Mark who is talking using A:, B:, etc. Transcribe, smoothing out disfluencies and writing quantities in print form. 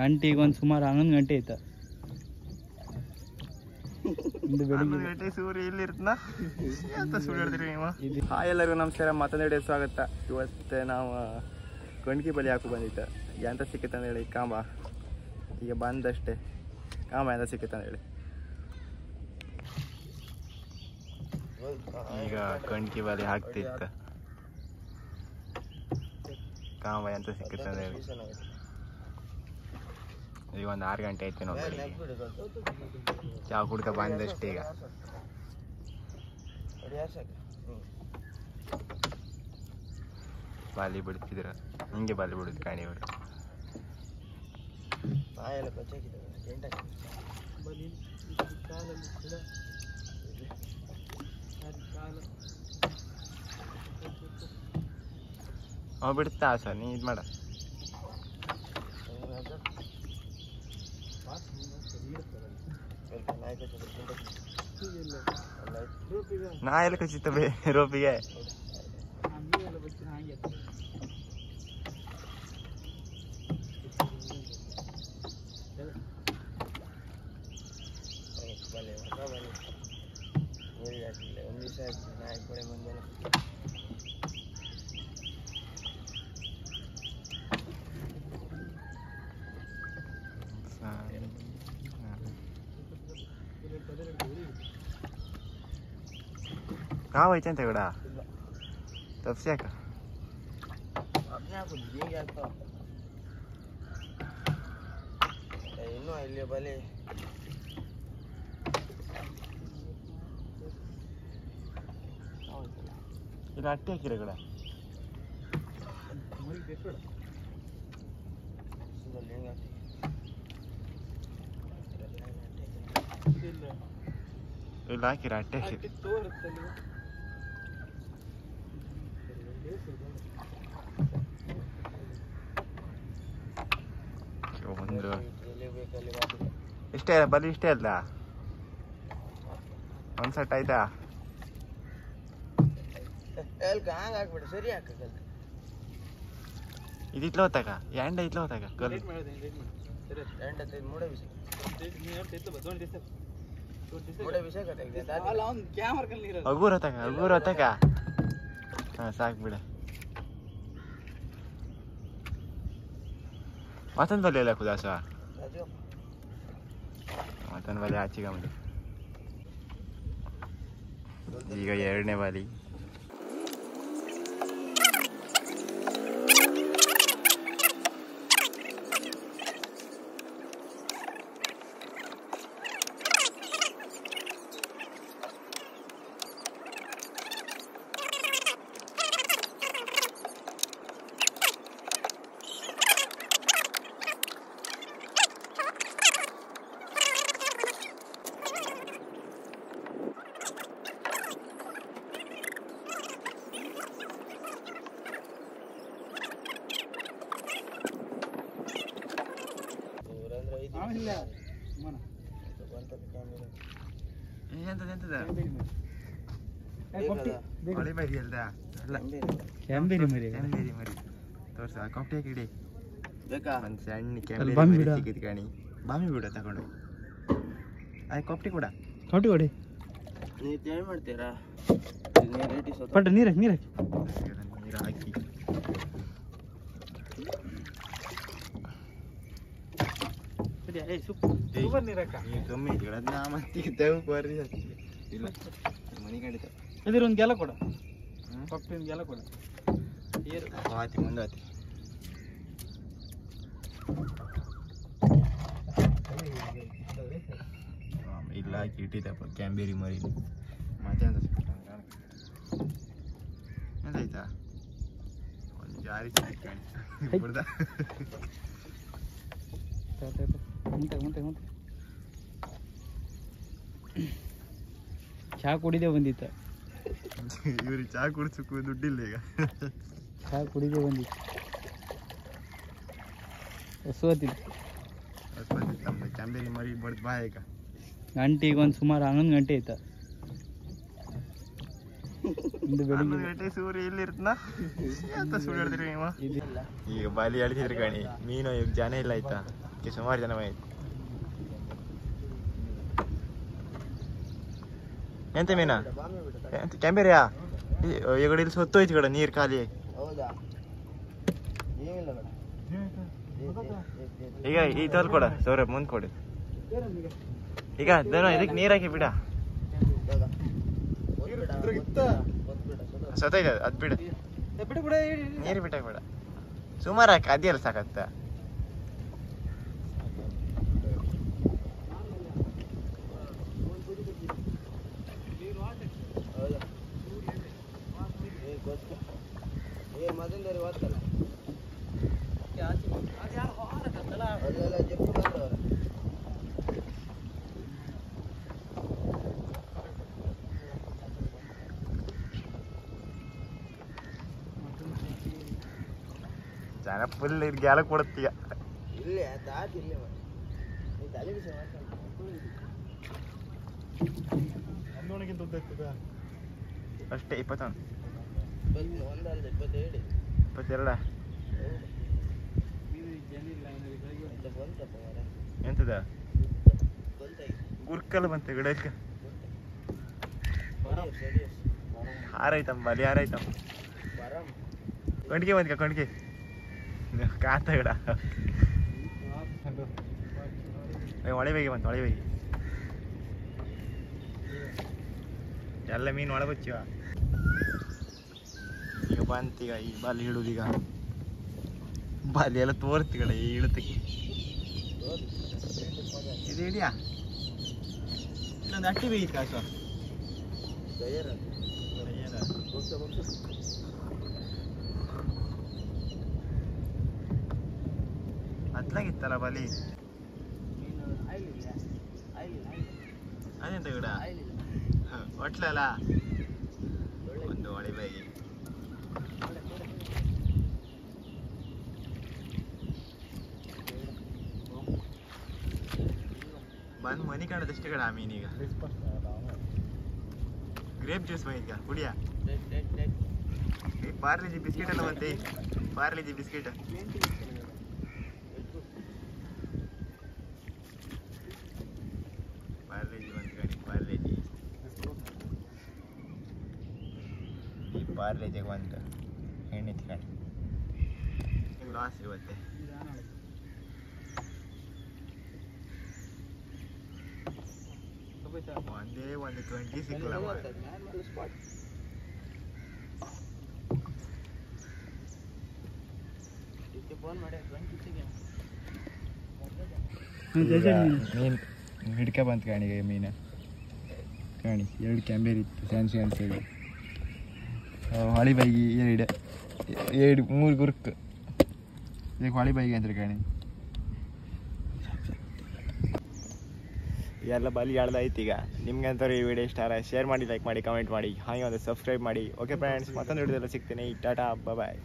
A: ಗಂಟೆಗೆ ಒಂದು ಸುಮಾರು 11 ಗಂಟೆ ಆಯ್ತಾ.
B: ಗಂಟೆ ಸೂರ್ಯ ಇಲ್ಲಿರ್ತನ ಅಂತ ಸುಳ್ಳು ಹೇಳಿದ್ರಿ ನೀವು. ಹಾಯ್ ಎಲ್ಲರಿಗೂ ನಮಸ್ಕಾರ, ಮತ್ತೊಂದು ಸ್ವಾಗತ. ಇವತ್ತು ನಾವು ಗಂಡ್ಗಿ ಬಲಿ ಹಾಕು ಬಂದಿತ್ತು. ಎಂತ ಸಿಕ್ಕತ್ತಂತ ಹೇಳಿ ಕಾಂಬ ಈಗ ಬಂದಷ್ಟೇ. ಕಾಂಬ ಎಂತ ಸಿಕ್ಕತ್ತಂತ ಹೇಳಿ ಈಗ ಗಂಡ್ಗಿ ಬಲಿ ಹಾಕ್ತಿತ್ತು. ಕಾಂಬ ಎಂತ ಸಿಕ್ಕತ್ತಂತ ಹೇಳಿ ಈಗ ಒಂದು 6 ಗಂಟೆ ಆಯ್ತು ನಾವು ಚಾ ಕುಡ್ಕ ಬಂದಷ್ಟೇ. ಈಗ ಬಾಲಿ ಬಿಡ್ತಿದ್ರ ಹಿಂಗೆ ಬಾಲಿ ಬಿಡುದು ಕಾಣಿಯವರು. ಅವ ಬಿಡ್ತಾ ಸರ್, ನೀ ಇದು ಮಾಡ. ನಾ ಎಲ್ಲ ಕಚ್ಚಿತ್ತ ರೋಪಿಗೆ कहाँ वही चंते गड़ा तब से का अपने आप ये क्या तो इन्हों इल्ले बले इला अट्टे किरे गड़ा मुरी देखो सुबह लेंगे इला किरा अट्टे किरे ಒಂದು ಇಷ್ಟೇ ಬಲಿ ಇಷ್ಟೇ ಅಲ್ಲ. ಒಂದು ಸೆಟ್ ಆಯ್ತಾ? ಇದು ಇಟ್ಲ ಹೋತಾಗ ಎಂಡ ಇಟ್ಲ ಹೋತಾಗ ಅಗೂರ್ ಹೊತ್ತಾಗ ಅಗೂರ್ ಹೊತ್ತಾಗ ಹಾಂ ಸಾಕು ಬಿಡ. ಮತ್ತೊಂದು ಬಲಿ ಎಲ್ಲ ಕುದಾಸ ಮತ್ತೊಂದು ಬಲಿ ಆಚೆಗೆ ಬಂದು ಈಗ 2ನೇ ಬಲಿ. ತೋರ್ಸ ಕಾಫಿ ಹಾಕಿಡಿ ಒಂದು ಸಣ್ಣ ಕ್ಯಾಮ್ರಾ ಸಿಕ್ಕಿದ್ ಕಾಣಿ. ಬಾಮಿ ಬಿಡ ತಗೊಂಡು ಅದೇ ಕಾಫಿ ಕೂಡ ಕಾಫಿ ಕೊಡಿ. ನೀವು ತಯಾರು ಮಾಡ್ತೀರಾ? ಪಟ್ಟ ನೀರು ಹಾಕಿ ನೀರು ಹಾಕಿ ಮನಿ ಕಂಡಿತ ಇದ್ರ ಒಂದು ಗೆಲ ಕೊಡ ಪಪ್ಪಿನ ಗೆಲ ಕೊಡ ಆತಿ ಮುಂದೆ ಆತಿ. ಇಲ್ಲ ಹಾಕಿ ಇಟ್ಟಿದ್ದಪ್ಪ ಕ್ಯಾಂಬೇರಿ ಮರಿ ಮತ್ತೆ ಅಂತ ಎಂತಾಯ್ತಾ ಒಂದು ಜಾರಿ ಬಿಡ್ದ
A: ಚಾ ಕುಡಿದೇ ಬಂದಿತ್ತ.
B: ಇವ್ರಿಗೆ ಚಾ ಕುಡಿಸಕ್ಕೂ ದುಡ್ಡಿಲ್ಲ. ಈಗ
A: ಚಾ ಕುಡಿದೇ ಬಂದಿತ್ತು. ಹೊಸವತ್ತಿತ್ತು
B: ನಮ್ದು ಕ್ಯಾಂಬೇರಿ ಮರಿ ಬಡ್ದು ಬಾ. ಈಗ
A: ಗಂಟೆಗೆ ಒಂದು ಸುಮಾರು 11 ಗಂಟೆ ಆಯ್ತಾ.
B: ಗಂಟೆ ಸೂರ್ಯ ಇಲ್ಲಿರ್ತನ ಅಂತ ಸುಳ್ಳು ಹೇಳಿದ್ರಿ ನೀವು. ಈಗ ಬಾಲಿ ಅಳಿಸಿದ್ರಿ ಕಣಿ. ಮೀನು ಈಗ ಜನ ಇಲ್ಲ ಆಯ್ತಾ. ಇದಕ್ಕೆ ಸುಮಾರು ಜನ ಬಂದಿತ್ತು. ಎಂತ ಮೀನಾ ಎಂತ ಕೆಂಬೇರಿಯಾ ಈ ಕಡೆ ಇಲ್ಲಿ ಸೊತ್ತೋಯ್ತು ಕಡೆ ನೀರು ಖಾಲಿ. ಈಗ ಈ ತೋಲ್ ಕೊಡ ಸೌರಭ್ ಮುಂದೆ ಕೊಡಿ. ಈಗ ಇದಕ್ಕೆ ನೀರು ಹಾಕಿ ಬಿಡ. ಸೊತ್ತೈತೆ ಅದು ಬಿಡು, ನೀರು ಬಿಟ್ಟಾಕ ಬೇಡ. ಸುಮಾರು ಹಾಕಿ ಅದಿಯಲ್ಲ ಸಾಕತ್ತ. ಜನ ಫುಲ್ ಗ್ಯಾಲ ಕೊಡುತ್ತೀಗ. ಅಷ್ಟೇ 21 22 ಎಂತದ ಗುರ್ಕಲ್ ಬಂತ ಗಿಡಕ್ಕೆ ಹಾರೈತಮ್ಮ ಬಲಿ ಹಾರೈತಮ್ಮ. ಕಣ್ಗೆ ಬಂದ್ಕ ಕಣ್ಗೆ ಕಾತ ಗಿಡ ಒಳೆ ಬೇಗಿ ಬಂತು ಒಳೆ ಬೇಗಿ ಎಲ್ಲ ಮೀನು ಒಳ ಬಚ್ಚಿವ. ಈಗ ಬಂತೀಗ ಈ ಬಾಲಿ ಹಿಡುದೀಗ ಬಾಲಿ ಎಲ್ಲ ತೋರ್ತಿ ಕಡೆ ಈ ಇಳತಕ್ಕೆ ಇದು ಹಿಡಿಯಾ ಇಲ್ಲೊಂದು ಅಟ್ಟಿ ಬೇಯಿತ್ ಕಾಸು ಹತ್ಲಾಗಿತ್ತಲ್ಲ ಬಲಿ ಅದೆಂತ ಗಿಡ ಒಟ್ಲಲ್ಲ ಒಂದು ಒಳೆ ಬಾಯಿ ಬಂದು ಮನಿ ಕಾಣದಷ್ಟೇ ಕಡೆ ಆ ಮೀನೀಗ. ಗ್ರೇಪ್ ಜ್ಯೂಸ್ ಬಂದಿದ್ಗ ಕುಡಿಯ. ಪಾರ್ಲೆಜಿ ಬಿಸ್ಕೆಟ್ ಎಲ್ಲ ಬಂತೆ. ಪಾರ್ಲೆಜಿ ಬಿಸ್ಕೆಟ್ ಪಾರ್ಲೆಜಿ ಬಂತು ಕಣಿ. ಪಾರ್ಲೆಜಿ ಈ ಪಾರ್ಲೆಜಿಗೆ ಬಂತು ಎಣ್ಣೆ ತಿಕ್ಕಣಿ. ಲಾಸ್ ಇವತ್ತೆ ಒಂದೇ ಒಂದು 20 ಸಿಕ್ಕಲ್ಲ. ಮೀನು ಹಿಡ್ಕ ಬಂತು ಕಾಣಿಗೆ ಮೀನು ಕಾಣಿ 2 ಕ್ಯಾಂಬೇರ್ ಇತ್ತು ಸ್ಯಾನ್ಸಿ ಅನ್ಸಿಗೆ ಹೊಳಿ ಬೈಗಿ 3 ಗುರ್ಕ್ ಇದಕ್ಕೆ ಹೊಳಿ ಬೈಗಿ ಅಂತ ಕಾಣಿ. ಎಲ್ಲ ಬಲಿ ಎಳ್ದೈತಿ. ಈಗ ನಿಮ್ಗೆ ಅಂತಾರೆ ಈ ವಿಡಿಯೋ ಇಷ್ಟ ಶೇರ್ ಮಾಡಿ, ಲೈಕ್ ಮಾಡಿ, ಕಮೆಂಟ್ ಮಾಡಿ, ಹಾಗೆ ಒಂದು ಸಬ್ಸ್ಕ್ರೈಬ್ ಮಾಡಿ. ಓಕೆ ಫ್ರೆಂಡ್ಸ್, ಮತ್ತೊಂದು ವಿಡಿಯೋದಲ್ಲಿ ಸಿಗ್ತೀನಿ. ಟಾಟಾ ಬಾಯ್.